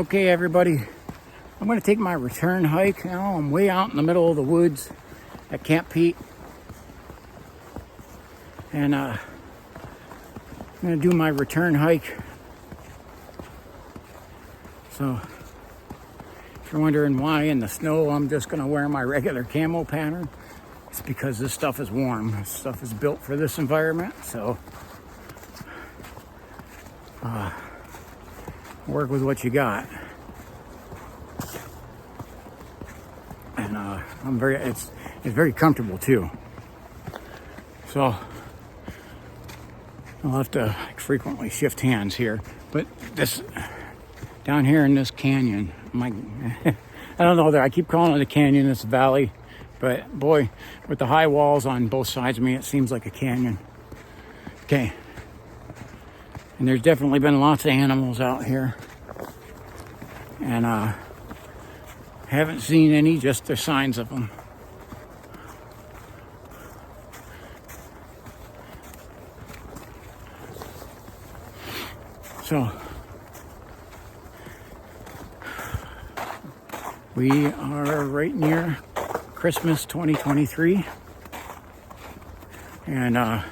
Okay, everybody, I'm going to take my return hike. Now I'm way out in the middle of the woods at Camp Peet. And I'm going to do my return hike. So, if you're wondering why in the snow I'm just going to wear my regular camo pattern, it's because this stuff is warm. This stuff is built for this environment. So, work with what you got. And it's very comfortable too. So I'll have to frequently shift hands here. But this down here in this canyon, I don't know that I keep calling it a canyon, it's a valley, but boy, with the high walls on both sides of me, it seems like a canyon. Okay. And there's definitely been lots of animals out here. And haven't seen any, just the signs of them. So, we are right near Christmas 2023. And I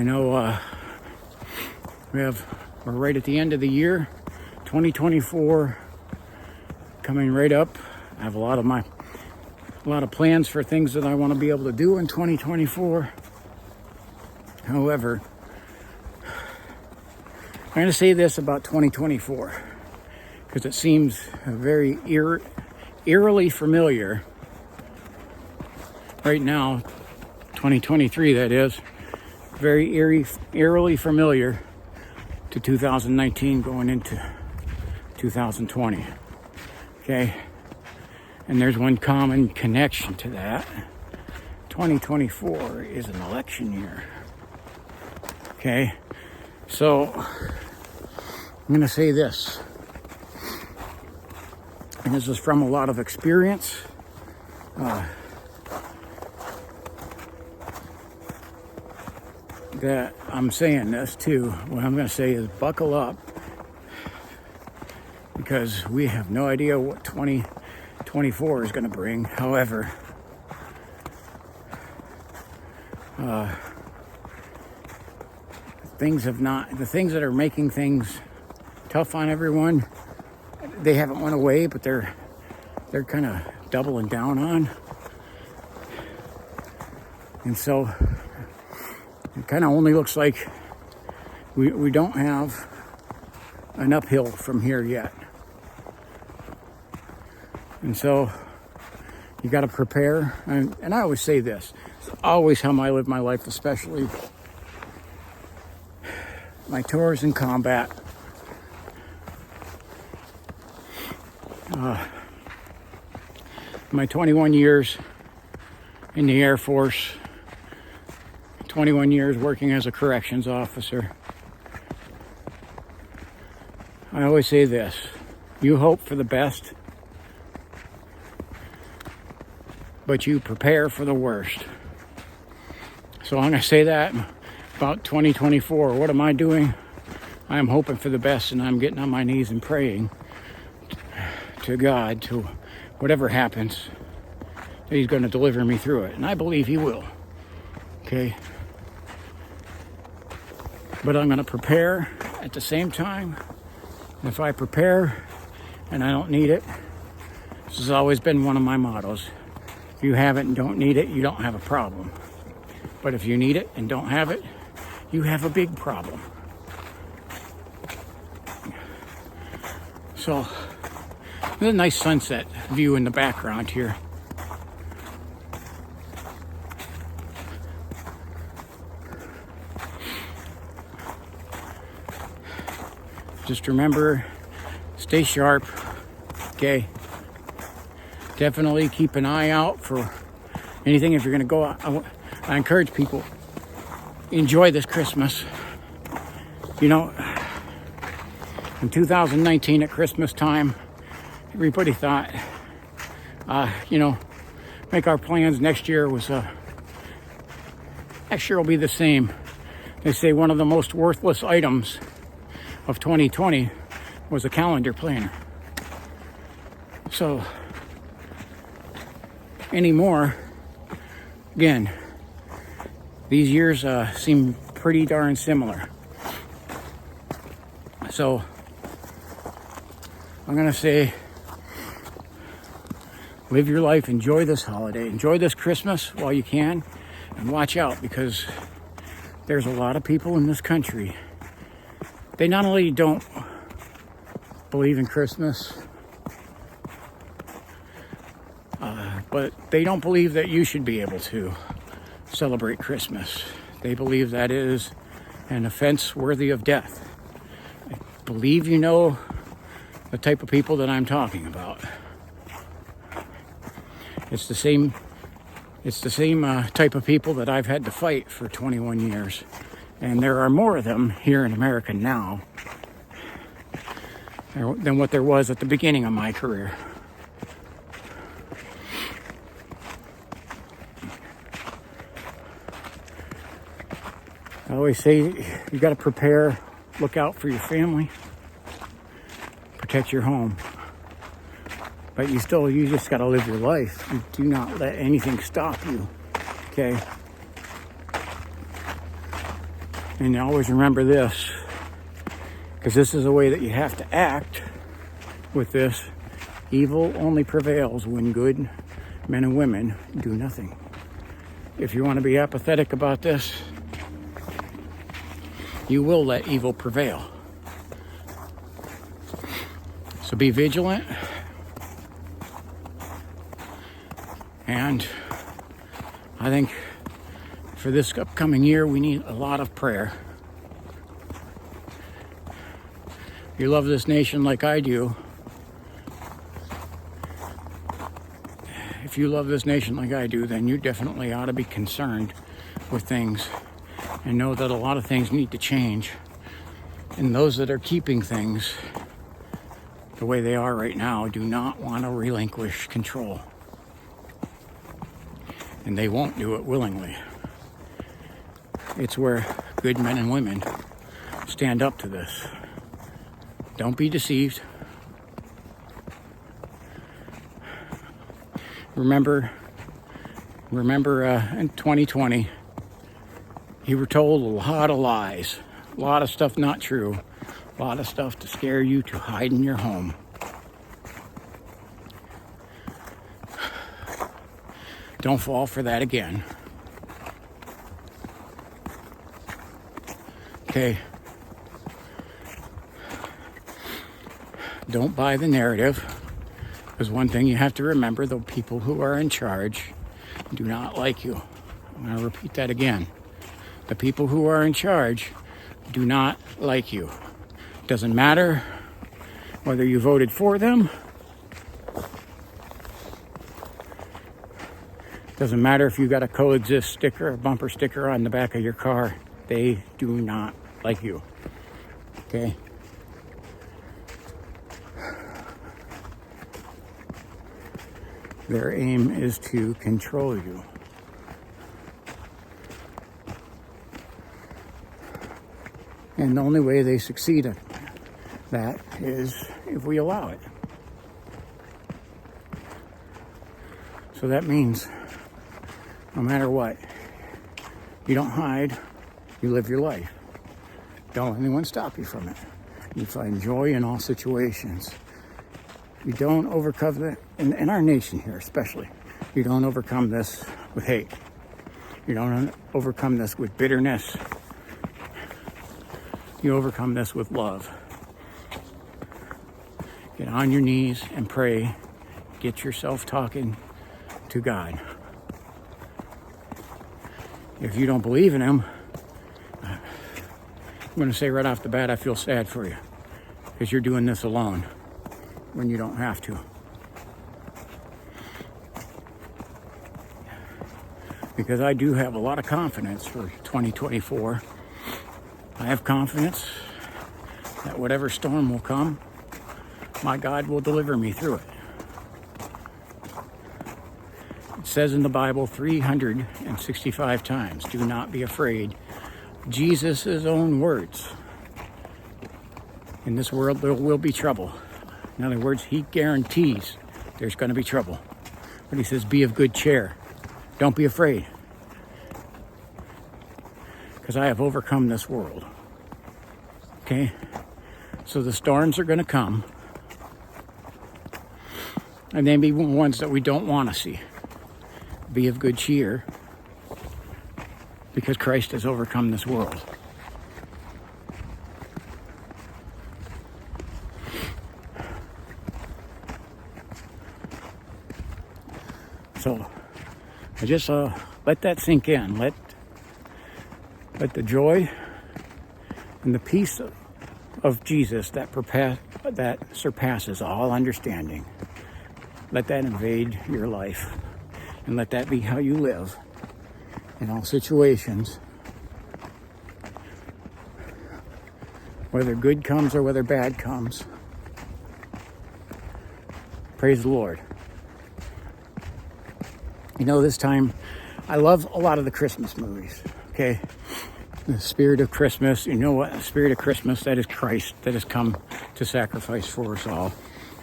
know we're right at the end of the year, 2024 coming right up. I have a lot of plans for things that I want to be able to do in 2024. However, I'm going to say this about 2024 because it seems very eerily familiar right now. 2023, that is. Very eerily familiar to 2019 going into 2020. Okay? And there's one common connection to that. 2024 is an election year. Okay? So, I'm going to say this. And this is from a lot of experience. That I'm saying this too. What I'm going to say is buckle up, because we have no idea what 2024 is going to bring. However, the things that are making things tough on everyone, they haven't went away, but they're kind of doubling down on. And so it kind of only looks like we don't have an uphill from here yet. And so you got to prepare. And I always say this. It's always how I live my life, especially my tours in combat. My 21 years in the Air Force, 21 years working as a corrections officer. I always say this: you hope for the best, but you prepare for the worst. So I'm going to say that about 2024. What am I doing? I am hoping for the best, and I'm getting on my knees and praying to God, to whatever happens, that He's going to deliver me through it. And I believe He will. Okay? But I'm going to prepare at the same time. If I prepare and I don't need it, this has always been one of my mottos. If you have it and don't need it, you don't have a problem. But if you need it and don't have it, you have a big problem. So, there's a nice sunset view in the background here. Just remember, stay sharp, okay? Definitely keep an eye out for anything if you're going to go out. I encourage people, enjoy this Christmas. You know, in 2019 at Christmas time, everybody thought, make our plans next year will be the same. They say one of the most worthless items of 2020 was a calendar planner. So, anymore, again, these years seem pretty darn similar. So, I'm going to say, live your life, enjoy this holiday, enjoy this Christmas while you can, and watch out, because there's a lot of people in this country. They not only don't believe in Christmas, but they don't believe that you should be able to celebrate Christmas. They believe that is an offense worthy of death. I believe you know the type of people that I'm talking about. It's the same type of people that I've had to fight for 21 years. And there are more of them here in America now than what there was at the beginning of my career. I always say you got to prepare, look out for your family, protect your home. But you just got to live your life. You do not let anything stop you, okay? And you always remember this, because this is the way that you have to act with this. Evil only prevails when good men and women do nothing. If you want to be apathetic about this, you will let evil prevail. So be vigilant. And I think for this upcoming year, we need a lot of prayer. You love this nation like I do. If you love this nation like I do, then you definitely ought to be concerned with things and know that a lot of things need to change. And those that are keeping things the way they are right now do not want to relinquish control. And they won't do it willingly. It's where good men and women stand up to this. Don't be deceived. Remember in 2020, you were told a lot of lies, a lot of stuff not true, a lot of stuff to scare you to hide in your home. Don't fall for that again. Okay. Don't buy the narrative. Because one thing you have to remember, the people who are in charge do not like you. I'm going to repeat that again. The people who are in charge do not like you. Doesn't matter whether you voted for them. Doesn't matter if you got a coexist sticker, a bumper sticker on the back of your car. They do not like you. Okay? Their aim is to control you. And the only way they succeed at that is if we allow it. So that means no matter what, you don't hide, you live your life. Don't let anyone stop you from it. You find joy in all situations. You don't overcome it, in our nation here especially, you don't overcome this with hate. You don't overcome this with bitterness. You overcome this with love. Get on your knees and pray. Get yourself talking to God. If you don't believe in Him, I'm going to say right off the bat, I feel sad for you. Because you're doing this alone when you don't have to. Because I do have a lot of confidence for 2024. I have confidence that whatever storm will come, my God will deliver me through it. It says in the Bible 365 times, do not be afraid Jesus' own words. In this world, there will be trouble. In other words, he guarantees there's going to be trouble. But he says, be of good cheer. Don't be afraid. Because I have overcome this world. Okay? So the storms are going to come. And they may be ones that we don't want to see. Be of good cheer. Because Christ has overcome this world. So, I just let that sink in. Let the joy and the peace of Jesus that surpasses all understanding, let that invade your life. And let that be how you live in all situations. Whether good comes or whether bad comes. Praise the Lord. You know, this time, I love a lot of the Christmas movies, okay? The spirit of Christmas, you know what? The spirit of Christmas, that is Christ that has come to sacrifice for us all.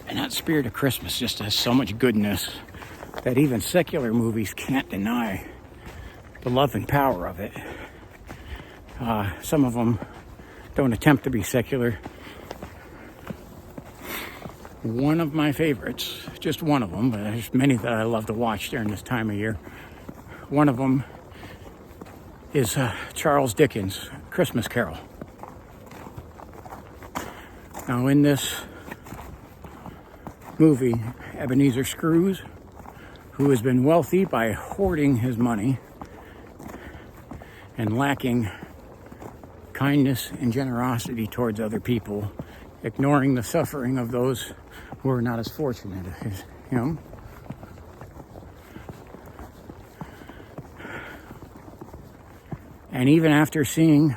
And that spirit of Christmas just has so much goodness that even secular movies can't deny the love and power of it. Some of them don't attempt to be secular. One of my favorites, just one of them, but there's many that I love to watch during this time of year. One of them is Charles Dickens' Christmas Carol. Now in this movie, Ebenezer Scrooge, who has been wealthy by hoarding his money and lacking kindness and generosity towards other people, ignoring the suffering of those who are not as fortunate as him. And even after seeing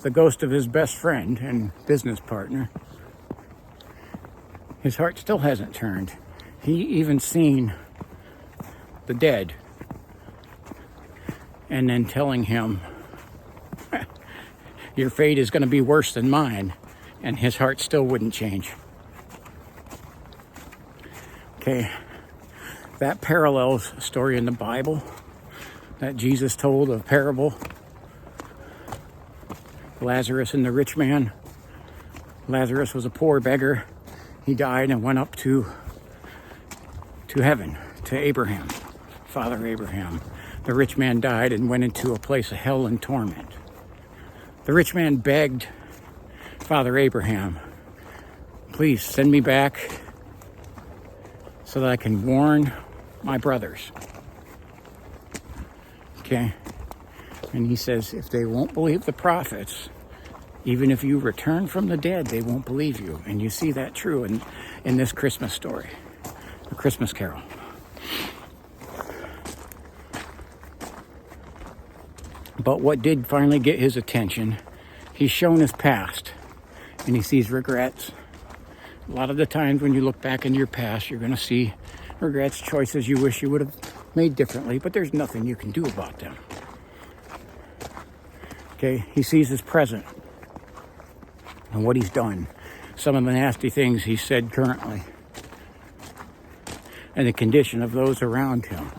the ghost of his best friend and business partner, his heart still hasn't turned. He even seen the dead and then telling him, your fate is going to be worse than mine, and his heart still wouldn't change. Okay, that parallels a story in the Bible that Jesus told, a parable. Lazarus and the rich man. Lazarus was a poor beggar. He died and went up to heaven, to Abraham, Father Abraham. The rich man died and went into a place of hell and torment. The rich man begged Father Abraham, please send me back so that I can warn my brothers. Okay? And he says, if they won't believe the prophets, even if you return from the dead, they won't believe you. And you see that true in this Christmas story, the Christmas Carol. But what did finally get his attention, he's shown his past, and he sees regrets. A lot of the times when you look back into your past, you're going to see regrets, choices you wish you would have made differently, but there's nothing you can do about them. Okay, he sees his present and what he's done, some of the nasty things he said currently, and the condition of those around him.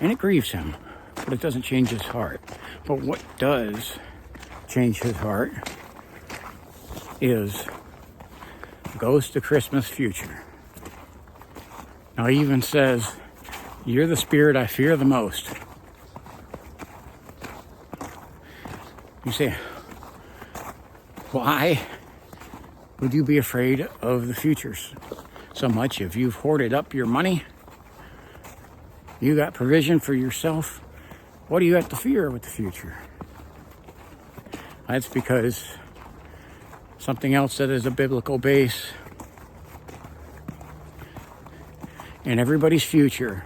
And it grieves him, but it doesn't change his heart. But what does change his heart is goes to Christmas future. Now he even says, you're the spirit I fear the most. You say, why would you be afraid of the futures so much? If you've hoarded up your money, you got provision for yourself, what do you have to fear with the future? That's because something else that is a biblical base in everybody's future,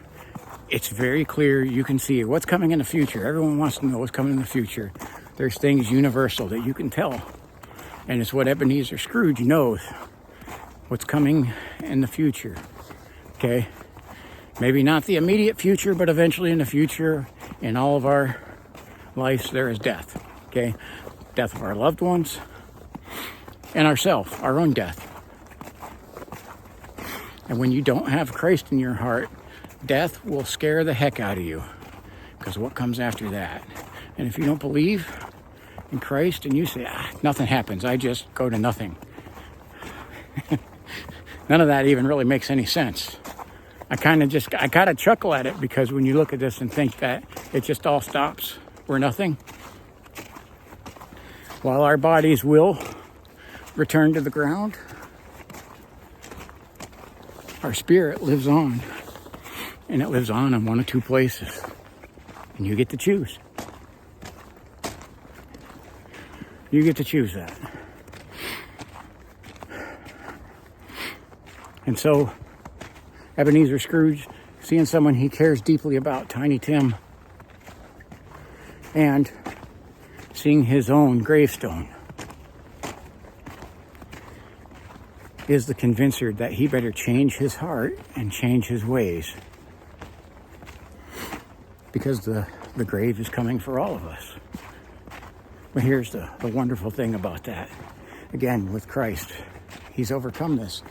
it's very clear. You can see what's coming in the future. Everyone wants to know what's coming in the future. There's things universal that you can tell. And it's what Ebenezer Scrooge knows, what's coming in the future. Okay? Maybe not the immediate future, but eventually in the future, in all of our lives, there is death. okay? Death of our loved ones and ourselves, our own death. And when you don't have Christ in your heart, death will scare the heck out of you, because what comes after that? And if you don't believe in Christ and you say, nothing happens, I just go to nothing. None of that even really makes any sense. I kind of chuckle at it, because when you look at this and think that it just all stops, we're nothing. While our bodies will return to the ground, our spirit lives on, and it lives on in one of two places, and you get to choose. You get to choose that. And so, Ebenezer Scrooge, seeing someone he cares deeply about, Tiny Tim, and seeing his own gravestone, is the convincer that he better change his heart and change his ways, because the grave is coming for all of us. But here's the wonderful thing about that. Again, with Christ, he's overcome this.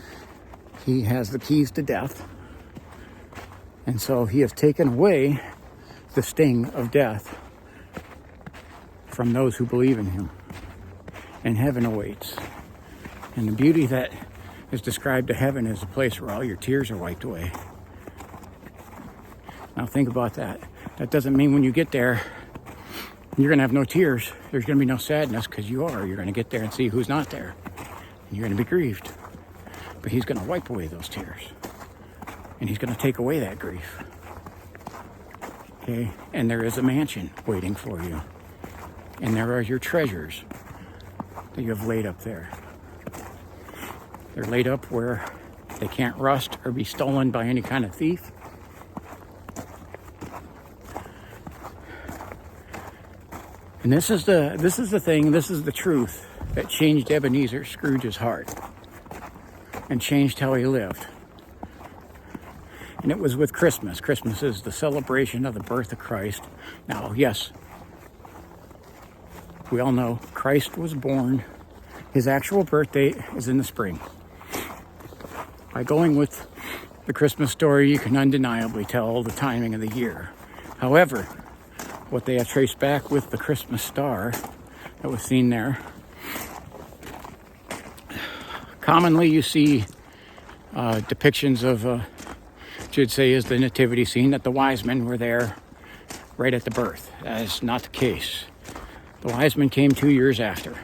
He has the keys to death, and so he has taken away the sting of death from those who believe in him, and heaven awaits. And the beauty that is described to heaven is a place where all your tears are wiped away. Now think about that. That doesn't mean when you get there, you're going to have no tears. There's going to be no sadness, because you're going to get there and see who's not there. And you're going to be grieved. But he's going to wipe away those tears. And he's going to take away that grief. Okay? And there is a mansion waiting for you. And there are your treasures that you have laid up there. They're laid up where they can't rust or be stolen by any kind of thief. And this is the truth that changed Ebenezer Scrooge's heart and changed how he lived. And it was with Christmas. Christmas is the celebration of the birth of Christ. Now, yes, we all know Christ was born. His actual birth date is in the spring. By going with the Christmas story, you can undeniably tell the timing of the year. However, what they have traced back with the Christmas star that was seen there, commonly you see depictions of, should say, is the nativity scene, that the wise men were there right at the birth. That is not the case. The wise men came 2 years after.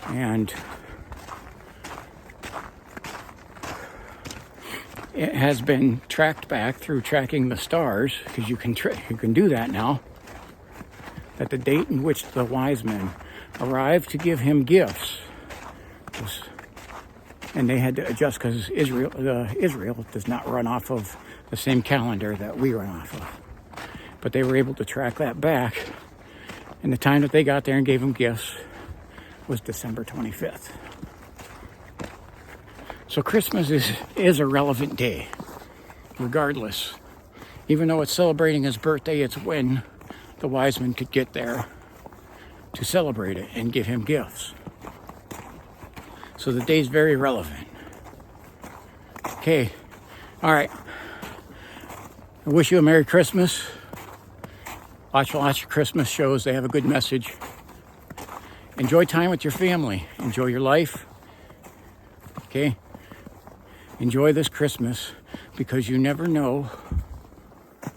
And it has been tracked back through tracking the stars, because you can do that now, that the date in which the wise men arrived to give him gifts was, and they had to adjust because Israel does not run off of the same calendar that we run off of. But they were able to track that back, and the time that they got there and gave him gifts was December 25th. So Christmas is a relevant day, regardless. Even though it's celebrating his birthday, it's when the wise men could get there to celebrate it and give him gifts. So the day's very relevant. Okay, all right. I wish you a Merry Christmas. Watch lots of Christmas shows. They have a good message. Enjoy time with your family. Enjoy your life. Okay? Enjoy this Christmas, because you never know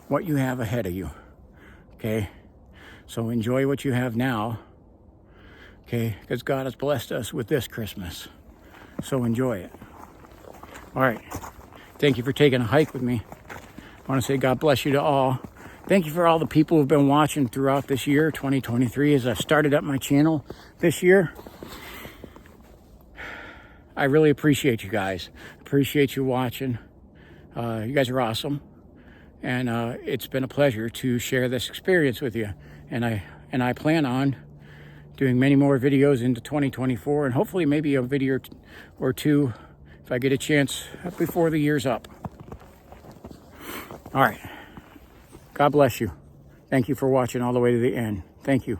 what you have ahead of you. Okay? So enjoy what you have now. Okay? Because God has blessed us with this Christmas. So enjoy it. All right. Thank you for taking a hike with me. I want to say God bless you to all. Thank you for all the people who've been watching throughout this year, 2023, as I've started up my channel this year. I really appreciate you guys. Appreciate you watching. You guys are awesome. And it's been a pleasure to share this experience with you. And I plan on doing many more videos into 2024, and hopefully maybe a video or two if I get a chance before the year's up. All right. God bless you. Thank you for watching all the way to the end. Thank you.